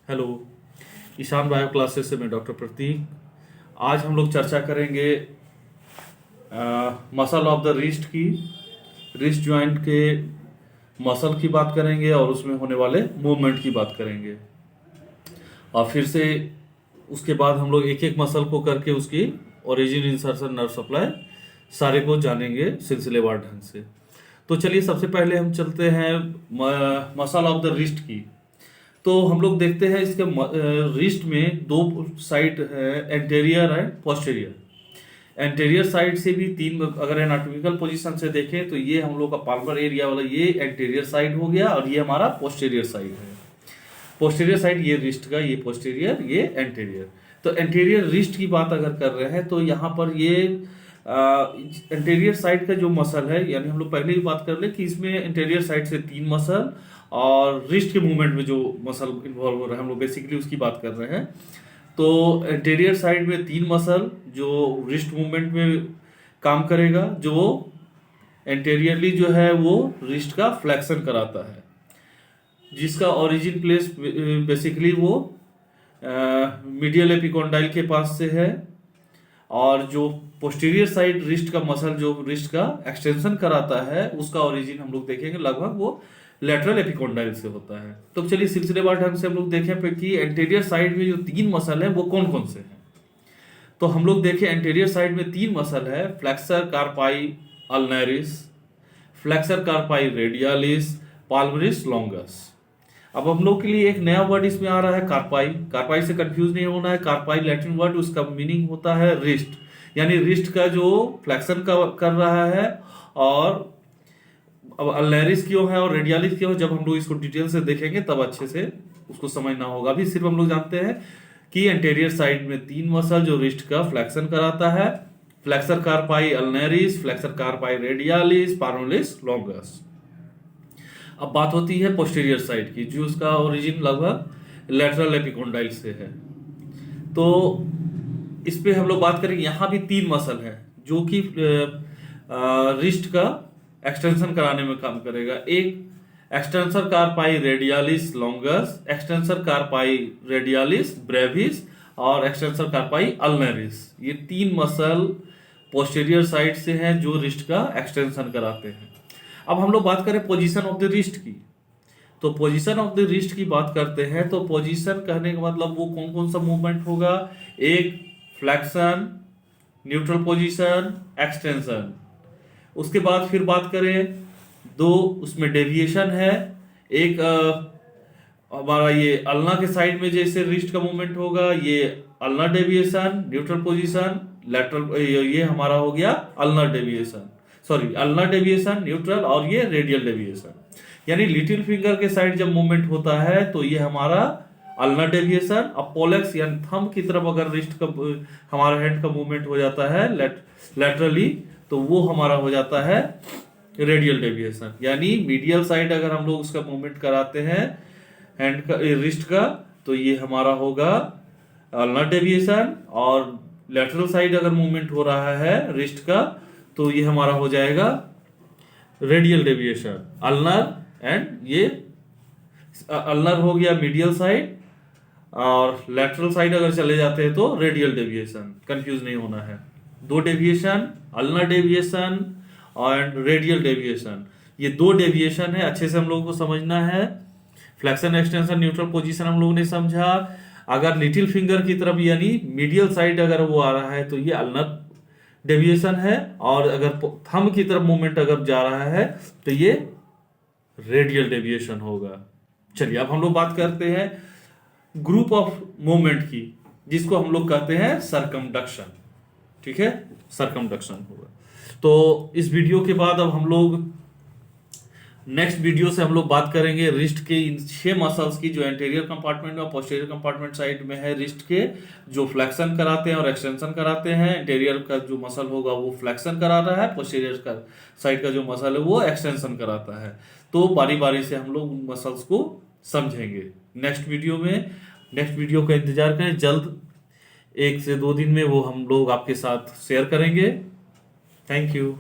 Hello, Ishan bio classes से मैं doctor प्रतीक। आज हम लोग चर्चा करेंगे मसल ऑफ द रिस्ट की। रिस्ट जॉइंट के मसल की बात करेंगे और उसमें होने वाले मूवमेंट की बात करेंगे। और फिर से उसके बाद हम लोग एक एक मसल को करके उसकी ओरिजिन, इंसर्शन, नर्व सप्लाई सारे को जानेंगे सिलसिलेवार ढंग से। तो चलिए सबसे पहले हम चलते हैं मसल ऑफ द रिस्ट की। तो हम लोग देखते हैं इसके रिस्ट में दो साइड है, anterior and posterior. Anterior side से भी तीन, अगर एनाटॉमिकल पोजीशन से देखें तो ये हम लोग का पाल्मर एरिया वाला ये एंटेरियर साइड हो गया और ये हमारा पोस्टीरियर साइड है। पोस्टीरियर साइड ये रिस्ट का, ये पोस्टीरियर, ये एंटेरियर। तो एंटेरियर रिस्ट की बात अगर कर रहे हैं तो यहाँ पर ये एंटेरियर साइड का जो मसल है, यानी हम लोग पहले ही बात कर ले कि इसमें एंटेरियर साइड से तीन मसल और रिस्ट के मूवमेंट में जो मसल इन्वॉल्व हो रहा है हम लोग बेसिकली उसकी बात कर रहे हैं। तो एंटेरियर साइड में तीन मसल जो रिस्ट मूवमेंट में काम करेगा, जो एंटेरियरली जो है वो रिस्ट का फ्लेक्शन कराता है, जिसका ओरिजिन प्लेस बेसिकली वो मीडियल एपिकोंडाइल के पास से है। और जो पोस्टीरियर साइड रिस्ट का मसल जो रिस्ट का एक्सटेंशन कराता है उसका ओरिजिन हम लोग देखेंगे लगभग वो लेटरल एपिकोंडाइल से होता है। तो चलिए सिलसिलेवार ढंग से हम लोग देखें पे कि एंटेरियर साइड में जो तीन मसल है वो कौन कौन से हैं। तो हम लोग देखें एंटेरियर साइड में तीन मसल है, flexor carpi ulnaris, flexor carpi radialis, palmaris longus. अब हम लोग के लिए एक नया वर्ड इसमें आ रहा है कार्पाई। कार्पाई से कंफ्यूज नहीं होना है। कार्पाई लैटिन वर्ड, उसका मीनिंग होता है रिस्ट, यानी रिस्ट का जो फ्लेक्शन कर रहा है। और अब अल्नरिस क्यों है और रेडियलिस क्यों है, जब हम लोग इसको डिटेल से देखेंगे तब अच्छे से उसको समझना होगा। अभी सिर्फ हम लोग जानते हैं कि एंटेरियर साइड में तीन मसल जो रिस्ट का फ्लेक्शन कराता है, flexor carpi ulnaris, flexor carpi radialis, palmaris longus. अब बात होती है पोस्टीरियर साइड की, जो उसका ओरिजिन लगभग लेटरल एपिकोंडाइल से है। तो इस पे हम लोग बात करेंगे। यहाँ भी तीन मसल है जो कि रिस्ट का एक्सटेंशन कराने में काम करेगा। एक extensor कार्पाई radialis longus, extensor कार्पाई radialis Brevis और एक्सटेंसर कार्पाई अल्नरिस। ये तीन मसल पोस्टीरियर साइड से हैं जो रिस्ट का एक्सटेंशन कराते हैं। अब हम लोग बात करें पोजीशन ऑफ द रिस्ट की। तो पोजीशन ऑफ द रिस्ट की बात करते हैं तो पोजीशन कहने का मतलब वो कौन कौन सा मूवमेंट होगा। एक फ्लेक्शन, न्यूट्रल पोजीशन, एक्सटेंशन। उसके बाद फिर बात करें दो उसमें डेविएशन है। एक हमारा ये अल्ना के साइड में जैसे रिस्ट का मूवमेंट होगा, ये ulna deviation, neutral position, lateral, ये हमारा हो गया ulna deviation, sorry ulna deviation, neutral और ये रेडियल डेविएशन। यानी लिटिल फिंगर के साइड जब मूवमेंट होता है तो ये हमारा अल्ना डेविएशन। अब पोलेक्स यानी थंब की तरफ अगर रिस्ट का हमारा हैंड का मूवमेंट हो जाता है लेटरली तो वो हमारा हो जाता है रेडियल डेविएशन। यानी मीडियल साइड अगर हम लोग उसका मूवमेंट कराते हैं हैंड का, रिस्ट का, तो ये हमारा होगा अल्ना डेविएशन। और लेटरल साइड अगर मूवमेंट हो रहा है रिस्ट का तो ये हमारा हो जाएगा रेडियल डेविएशन। अल्नर एंड ये अल्नर हो गया मीडियल साइड और लेटरल साइड अगर चले जाते हैं तो रेडियल डेविएशन। कंफ्यूज नहीं होना है। दो डेविएशन, अल्नर डेविएशन और रेडियल डेविएशन, ये दो डेविएशन है, अच्छे से हम लोगों को समझना है। फ्लेक्शन, एक्सटेंशन, न्यूट्रल पोजीशन हम लोगों ने समझा। अगर लिटिल फिंगर की तरफ यानी मीडियल साइड अगर वो आ रहा है तो ये अल्नर डेविएशन है, और अगर थंब की तरफ मूवमेंट अगर जा रहा है तो ये रेडियल डेविएशन होगा। चलिए अब हम लोग बात करते हैं ग्रुप ऑफ मूवमेंट की, जिसको हम लोग कहते हैं सर्कमडक्शन। ठीक है, सर्कमडक्शन होगा। तो इस वीडियो के बाद अब हम लोग नेक्स्ट वीडियो से हम लोग बात करेंगे रिस्ट के इन 6 मसल्स की, जो एंटेरियर कंपार्टमेंट और पोस्टीरियर कंपार्टमेंट साइड में है रिस्ट के, जो फ्लेक्शन कराते हैं और एक्सटेंशन कराते हैं। एंटेरियर का जो मसल होगा वो फ्लेक्शन करा रहा है, पोस्टीरियर का साइड का जो मसल है वो एक्सटेंशन कराता है। तो बारी बारी से हम लोग उन मसल्स को समझेंगे नेक्स्ट वीडियो में। नेक्स्ट वीडियो का इंतजार करें, जल्द 1 से 2 दिन में वो हम लोग आपके साथ शेयर करेंगे। Thank you.